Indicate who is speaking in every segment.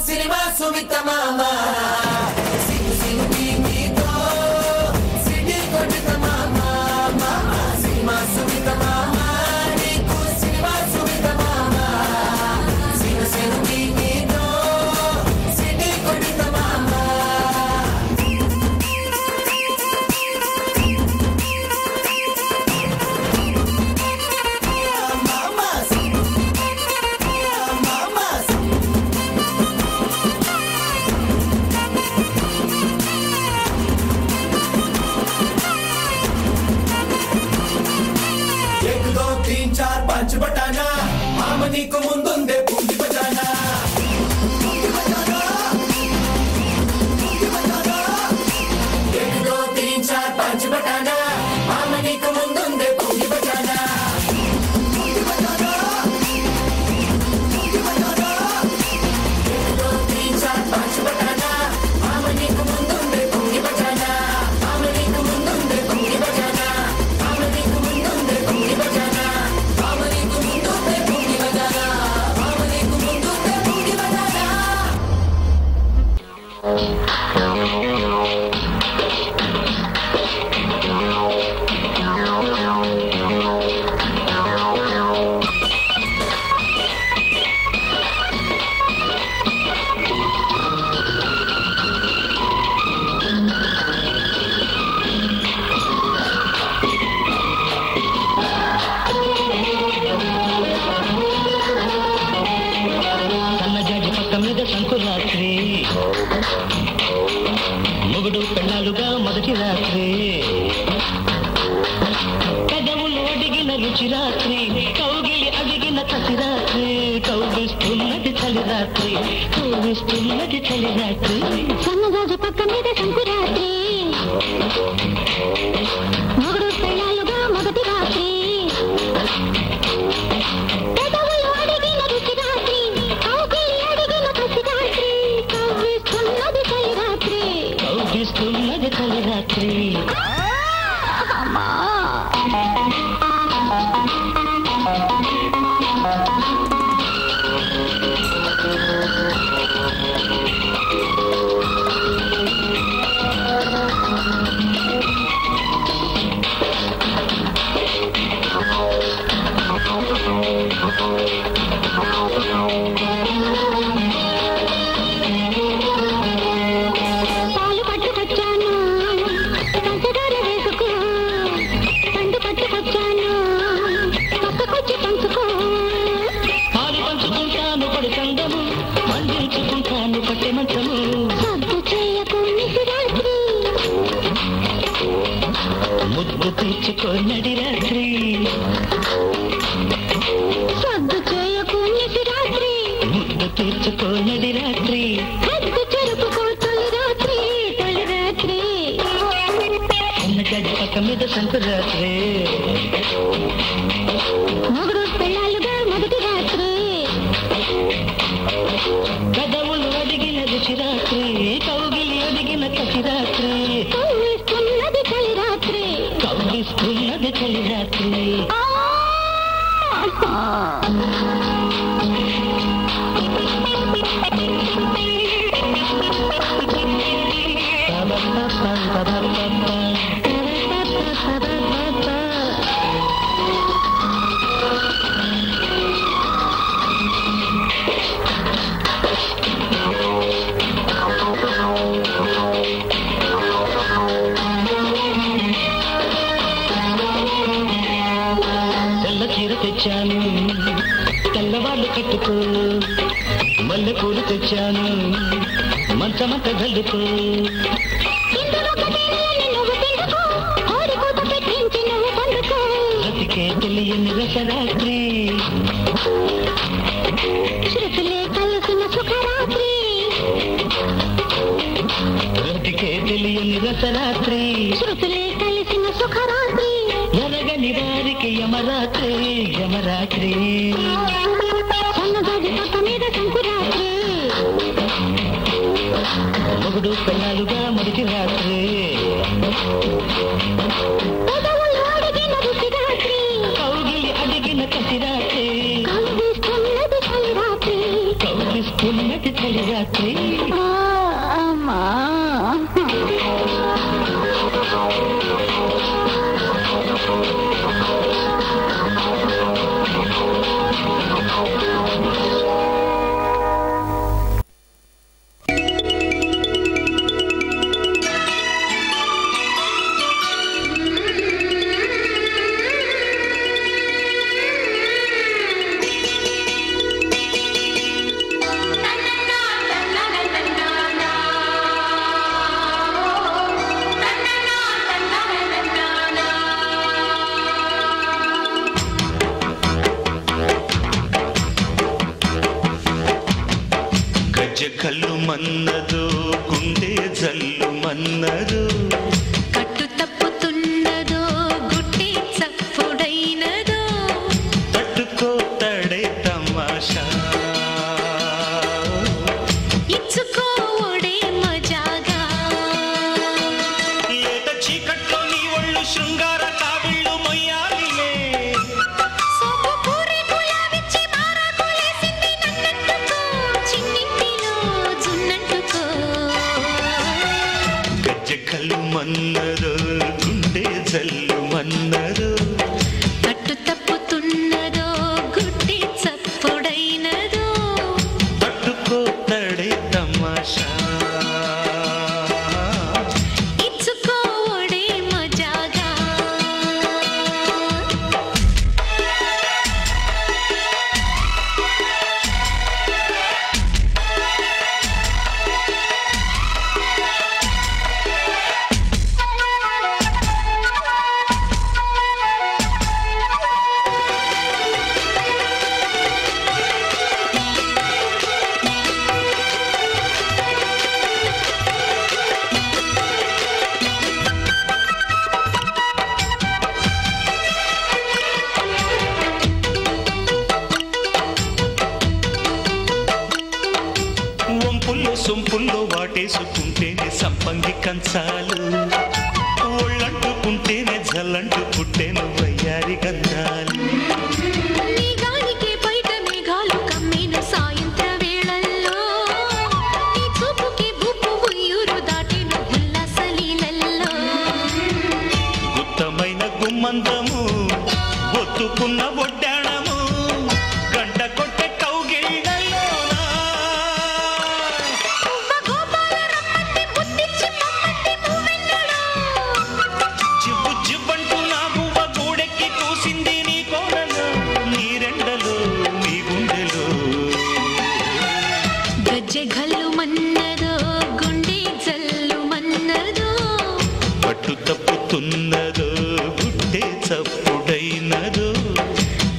Speaker 1: Cinema Sumitha మామ సింగు సింగు నీతో city కొట్టిత మామ మామ సినిమా సుమిత మామ నీకు సినిమా సుమిత మామ సింగు సింగు నీతో సిటీ కొట్టిత మామ पंच बटाना मामनी को मुंदुंदे पूंगी बजाना पूंगी बजाना पूंगी बजाना 1 2 3 4 5 बटाना मामनी को मुंदुंदे पूंगी बजाना पूंगी बजाना पूंगी बजाना 1 2 3 4 5 बटाना मामनी को मुंदुंदे पूंगी बजाना मामनी को मुंदुंदे पूंगी बजाना मामनी को मुंदुंदे पूंगी बजाना మొగుడు పెళ్ళాలుగా మొదటి రాత్రి పెదవులు అడిగిన రుచి రాత్రి కౌగిలి అడిగిన కసి రాత్రి కౌగిస్తున్నది చలి రాత్రి కౌగిస్తున్నది చలి రాత్రి సన్నగాజు పక్క మీద సంకురాత్రి మొగుడు పెళ్ళాలుగా మొదటి రాత్రి పెదవులు అడిగిన రుచి రాత్రి కౌగిలి అడిగిన కసి రాత్రి కౌగిస్తున్నది చలి రాత్రి కౌగిస్తున్నది చలి రాత్రి పాలు పట్టుకొచ్చాను పంచదార వేసుకో పండు పట్టుకొచ్చాను పక్కకొచ్చి పంచుకో పాలు పంచుకుంటాను పడి సందము మందించుకుంటాను పట్టె మంచము సద్దు చేయకు నిసిరాత్రి ముద్దు తీర్చుకోనడి రాత్రి సద్దు చేయకు నిసిరాత్రి ముద్దు తీర్చుకోనడి రాత్రి హద్దు చెరుపుకో తొలి రాత్రి తొలి రాత్రి ఉన్నగడ్డ పక్క మీద సంకురాత్రి మొగుడు పెళ్ళాలుగా మొదటి రాత్రి కదవులు అడిగిన రుచి రాత్రి కౌగిలి అడిగిన కసి రాత్రి కౌగిస్తున్నది చలి రాత్రి కౌగిస్తున్నది చలి రాత్రి తెల్ల చీర తెచ్చాను తెల్లవాళ్ళు కట్టుకో మల్లె పూలు తెచ్చాను మంచమంత గల్లుకో రతికే తెలియని రసరాత్రి శృతులే కలిసిన సుఖరాత్రి రతికే తెలియని రసరాత్రి శృతులే కలిసిన సుఖరాత్రి ఎరగని వారికి యమరాత్రి యమరాత్రి సన్నగాజు పక్క మీద సంకురాత్రి మొగుడు పెళ్ళాలుగా మొదటి రాత్రి పెదవులు అడిగిన రుచి రాత్రి కౌగిలి అడిగిన కసి రాత్రి కౌగిస్తున్నది చలి రాత్రి కౌగిస్తున్నది
Speaker 2: కమ్మటి చలి రాత్రి
Speaker 3: అమ్మా
Speaker 4: కళ్ళు మన్నదు గుండె జల్లు మన్నదు
Speaker 3: కట్టు తప్పుతున్నదో గుడ్డి చప్పుడైనదో
Speaker 4: తట్టుకోతడే తమాషా
Speaker 3: ఇచ్చుకోవడే మజాగా
Speaker 4: లేత చీకట్లో నీ ఒళ్ళు శృంగార కావిళ్ళు మొయ్యాలిలే
Speaker 3: సోపు పూరి గులాబిచ్చి మారాకులేసింది నన్నంటుకో చిన్నింటిలో జున్నంటుకో
Speaker 4: గజ్జె కళ్ళు మన్నదు గుండె జల్లు మన్నదు
Speaker 3: కట్టు తప్పుతున్నదో గుడ్డి చప్పుడైనదో
Speaker 4: తట్టుకోతడే తమాషా
Speaker 3: ఇచ్చుకోవడే మజాగా
Speaker 4: వంపుల్లో సొంపుల్లో వాటేసుకుంటేనే సంపంగి కంచాలు ఒళ్ళంటుకుంటేనే జల్లంటు పుట్టేను వయ్యారి గంధాలు
Speaker 3: నీ గాలికి బయట మేఘాలు కమ్మేను సాయంత్ర వేళల్లో నీ చూపుకి భూపు ఉయ్యూరు దాటేను ఉల్లాసలీలల్లో
Speaker 4: గుత్తమైన గుమ్మందము ఒత్తుకున్న ఒడ్డాణము గంట కొట్టే కౌగిళ్ళలోనా
Speaker 3: గోపాల రమ్మంటే ముద్దిచ్చి మమ్మంటే నువ్వెన్నడో
Speaker 4: జివ్వు జివ్వంటూ నా గువ్వ గూడెక్కి కూసింది నీ కోడలో నీ రెండలో నీ గుండెలో
Speaker 3: గజ్జె గల్లు మన్నదో గుండె జల్లు మన్నదో
Speaker 4: పట్టు తప్పుతున్నదో గుడ్డే చప్పుడైనదో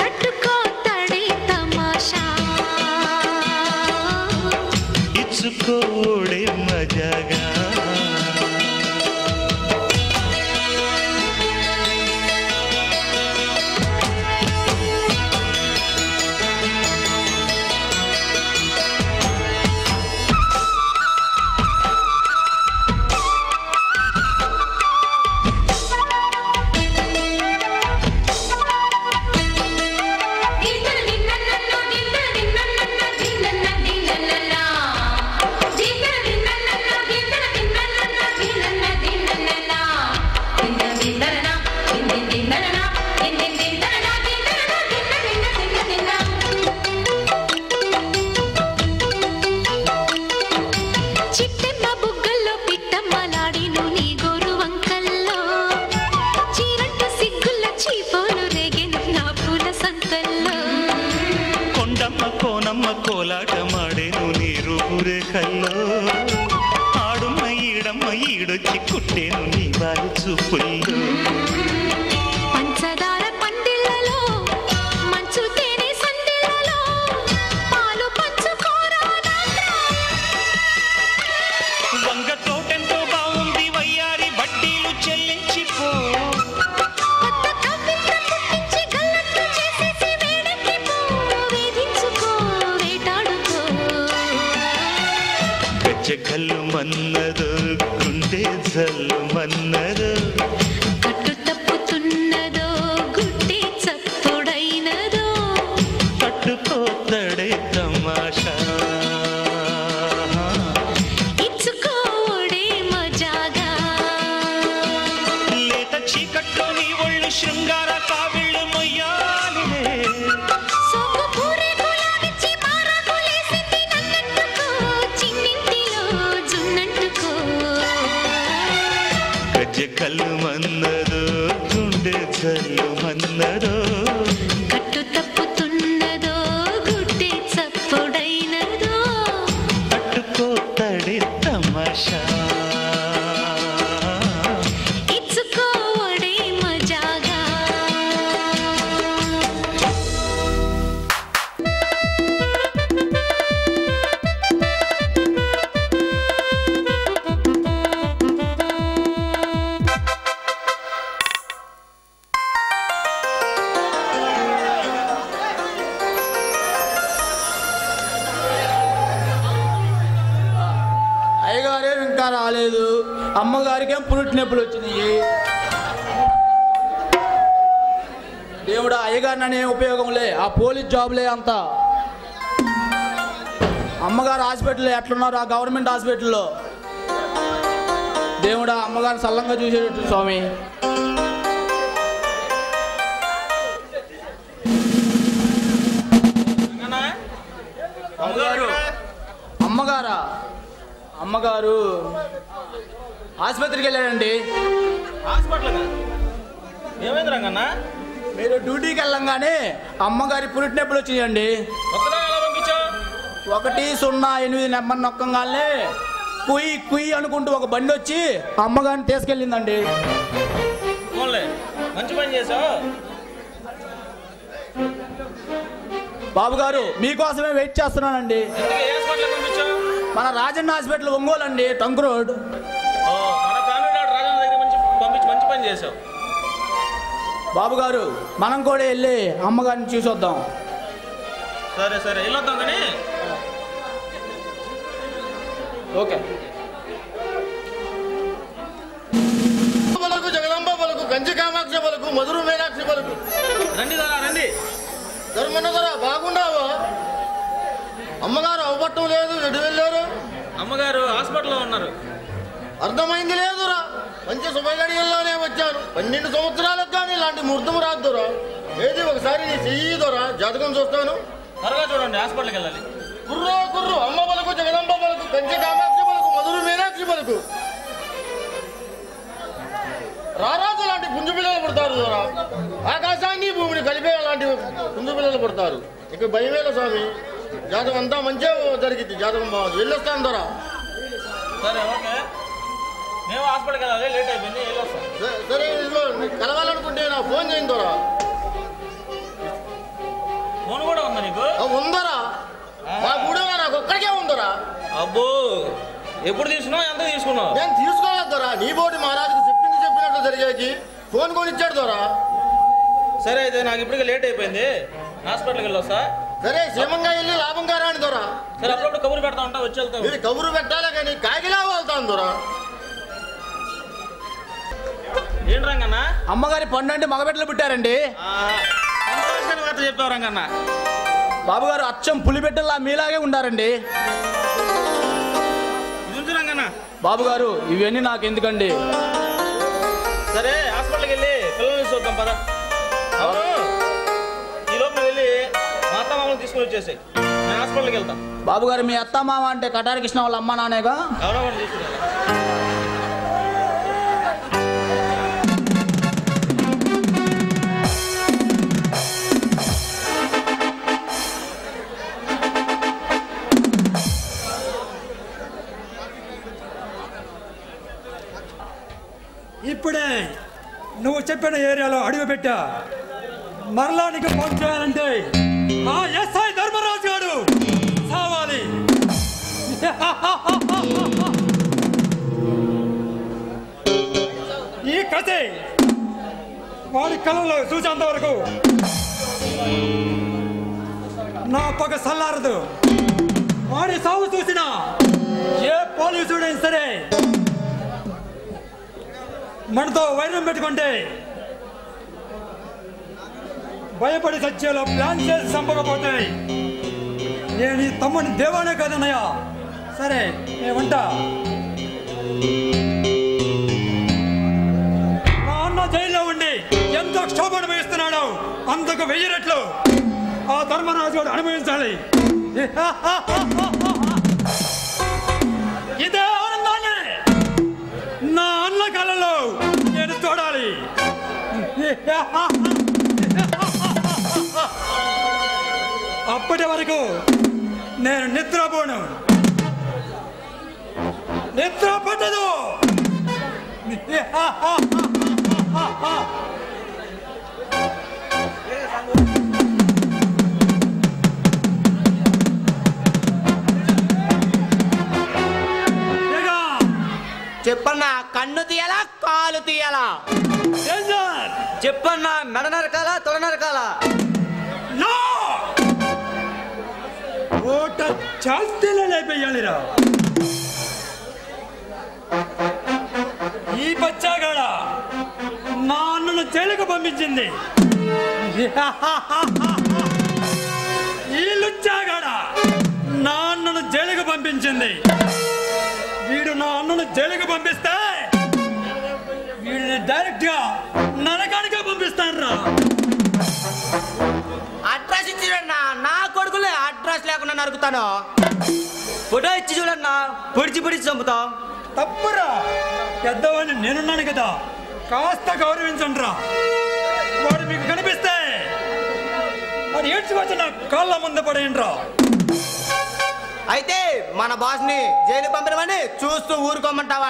Speaker 3: తట్టుకోతడే తమాషా
Speaker 4: ఇచ్చుకోడే మజాగా
Speaker 3: చిట్టెమ్మ బుగ్గల్లో పిట్టమ్మలాడిను నీ గోరు వంకల్లో చీరంట సిగ్గుల చీపోలు రేగెను నా పూల సంతల్లో
Speaker 4: కొండమ్మ కోనమ్మ కోలాటమాడేను నీ రూపురేఖల్లో ఆడుమ్మ ఈడమ్మ ఈడొచ్చి కుట్టేను నీ వారి చూపుల్లో
Speaker 3: పంచదార పందిళ్ళలో మంచు తేనె సందిళ్ళలో పాలు పంచుకోరా
Speaker 4: వంగ తోటెంతో బాగుంది వయ్యారి వడ్డీలు చెల్లించిపో
Speaker 3: కొత్త కవిత్ర పుట్టించి గల్లత్తు చేసేసి వేడెక్కిపో వేధించుకో వేటాడుకో
Speaker 4: గజ్జె కళ్ళు మన్నదు గుండె జల్లు మన్నదు
Speaker 3: కట్టు తప్పుతున్నదో గుడ్డి చప్పుడైనదో
Speaker 4: పట్టుకోతడే తమాషా కళ్ళు మన్నదో గుండె జల్లు మన్నదో
Speaker 3: కట్టు తప్పుతున్నదో గుడ్డే చప్పుడైనదో
Speaker 4: పట్టుకోతడి తమాషా
Speaker 3: ఇచ్చుకోవడే మజాగా
Speaker 2: అయ్యగారేం ఇంకా రాలేదు. అమ్మగారికేం పురుటి నొప్పులు వచ్చినాయి. దేవుడా, అయ్యగారిని అనే ఉపయోగంలే, ఆ పోలీస్ జాబులే అంతా. అమ్మగారు హాస్పిటల్లో ఎట్లున్నారు? ఆ గవర్నమెంట్ హాస్పిటల్లో. దేవుడా, అమ్మగారిని సల్లంగా చూసేటట్టు స్వామి. అమ్మగారా? అమ్మగారు ఆసుపత్రికి వెళ్ళారండి.
Speaker 5: హాస్పిటల్ ఏమైంది రంగన్న?
Speaker 2: మీరు డ్యూటీకి వెళ్ళంగానే అమ్మగారి పురిటి నొప్పులు వచ్చినాయండి. 108 నెంబర్ నొక్కంగానే కుయ్యి కుయ్యి అనుకుంటూ ఒక బండి వచ్చి అమ్మగారిని తీసుకెళ్ళిందండి.
Speaker 5: మంచి పని చేసావు
Speaker 2: బాబు గారు, మీకోసమే వెయిట్ చేస్తున్నానండి. మన రాజన్న హాస్పిటల్ ఒంగోలు అండి, టంక్ రోడ్.
Speaker 5: మంచి పని చేసావు
Speaker 2: బాబు గారు, మనం కూడా వెళ్ళి అమ్మగారిని చూసొద్దాం.
Speaker 5: సరే సరే వెళ్ళొద్దాం కానీ.
Speaker 2: ఓకే.
Speaker 6: పలుకు జగదంబ పలుకు కంచి కామాక్ష పలుకు మధురు మీనాక్షి పలుకు.
Speaker 5: రండి దొరా రండి.
Speaker 6: ధర్మన్నదరా బాగుండావా? అమ్మగారు అవపట్టం లేదు, ఎటు వెళ్ళారు?
Speaker 5: అమ్మగారు హాస్పిటల్లో ఉన్నారు.
Speaker 6: అర్థమైంది లేదురా, మంచి శుభగడియల్లోనే వచ్చాను. 12 సంవత్సరాలకు కానీ ఇలాంటి ముహూర్తం రాదురా. ఏది ఒకసారి నీ చెయ్యిదోరా, జాతకం చూస్తాను.
Speaker 5: త్వరగా చూడండి, హాస్పిటల్కి వెళ్ళాలి.
Speaker 6: కుర్రో కుర్రు అమ్మ పలుకు జగదంబ పలుకు కంచి కామాక్షి పలుకు మధురు మీనాక్షి పలుకు. రారాజు లాంటి పుంజు పిల్లలు పుడతారు దొరా. ఆకాశాన్ని భూమిని కలిపే అలాంటి పుంజు పిల్లలు పుడతారు. ఇక భయమేల స్వామి, జాతకం అంతా మంచిగా జరిగింది. జాతకం బాగుంది, వెళ్ళొస్తాను దొరా.
Speaker 5: సరే ఓకే, మేము హాస్పిటల్కి వెళ్ళాలి, లేట్ అయిపోయింది, వెళ్ళొస్తాం.
Speaker 6: సరే ఇదిగో కలవాలనుకుంటే నా ఫోన్ చేయండి దొరా.
Speaker 5: ఫోన్ కూడా ఉందా నీకు?
Speaker 6: ఉందరా, మా కూడా నాకు ఒక్కడికే ఉందరా.
Speaker 5: అబ్బో, ఎప్పుడు తీసుకున్నావు, ఎంత తీసుకున్నావు?
Speaker 6: నేను తీసుకోలేదు దొరా, నీ బోటి మహారాజుకు చెప్పినట్టు జరిగేకి ఫోన్ కొని ఇచ్చాడు దొరా.
Speaker 5: సరే అయితే నాకు ఇప్పటికే లేట్ అయిపోయింది, హాస్పిటల్కి వెళ్ళొస్తా.
Speaker 6: సరే క్షేమంగా వెళ్ళి లాభంగా రాని దొరా.
Speaker 5: సరే అప్పుడప్పుడు కబురు పెడతా ఉంటా, వచ్చి వెళ్తావు.
Speaker 6: మీరు కబురు పెట్టాలే కానీ కాకిలా వెళ్తాను దొరా.
Speaker 5: ఏం రంగన్న?
Speaker 2: అమ్మగారి పండు అంటే మగబిడ్డలు పుట్టారండి.
Speaker 5: సంతోషాన్ని వార్త చెప్పావు రంగన్న.
Speaker 2: బాబు గారు అచ్చం పులిబిడ్డల్లా మీలాగే ఉండారండి.
Speaker 5: ఇది రంగన్న.
Speaker 2: బాబు గారు, ఇవన్నీ నాకు ఎందుకండి?
Speaker 5: సరే హాస్పిటల్కి వెళ్ళి పిల్లల్ని చూద్దాం పద. అవును, ఈ లోపల వెళ్ళి మా అత్త మామూలు తీసుకుని వచ్చేసి నేను హాస్పిటల్కి వెళ్తాం.
Speaker 2: బాబు గారు, మీ అత్త మామ అంటే కటారి కృష్ణ వాళ్ళ అమ్మ నానేగా?
Speaker 5: ఎవరో కూడా తీసుకుని.
Speaker 7: ఇప్పుడే నువ్వు చెప్పిన ఏరియాలో అడుగు పెట్టా. మరలా నీకు ఫోన్ చేయాలంటే ఆ ఎస్ఐ ధర్మరాజు గారు సావాలి. ఈ కథే వాడి కళ్ళలో చూసేంత వరకు నా పగ సల్లారదు. వాడి సాగు చూసినా ఏ పోలీసుడైనా సరే మనతో వైరం పెట్టుకుంటే భయపడి సత్యాలో ప్లాన్ చేసి చంపకపోతే నేను ఈ తమ్ముడిని దేవానే కదన్నయ్య. సరే ఏమంటా, మా అన్న జైల్లో ఉండి ఎంతో క్షోభ అనుభవిస్తున్నాడు, అంతకు 1000 రెట్లు ఆ ధర్మరాజు గారు అనుభవించాలి. ఇదే ఆనందాన్ని నా అన్న కళలో
Speaker 2: చెప్పన్నా, కన్ను తీయాలా కాలు తీయాలా?
Speaker 8: చెప్పన్నా, మెడ నరకాలా తొడ నరకాలా?
Speaker 7: ఓట చాల్తీలో లేపేయాలిరా. ఈ బచ్చాగాడ నా అన్నను జైలుకు పంపించింది. ఈ లుచ్చాగాడ నా అన్నను జైలుకు పంపించింది. వీడు నా అన్నను జైలుకు పంపిస్తే వీడిని డైరెక్ట్ గా నరకానికే పంపిస్తాను.
Speaker 2: అడ్రస్ ఇచ్చి చూడన్నా, నా కొడుకులే అడ్రస్ లేకుండా నరుకుతాను.
Speaker 8: ఫోటో ఇచ్చి చూడన్నా, పొడిచి పొడిచి చంపుతాం.
Speaker 7: తప్పురా, పెద్దవాడిని నేనున్నాను కదా, కాస్త గౌరవించండి రా. వాడు మీకు కనిపిస్తే వాడు ఏడ్చి వచ్చి నా కాళ్ళ ముందు పడేయండి రా.
Speaker 2: అయితే మన బాస్ ని జైలు పంపమని చూస్తూ ఊరుకోమంటావా?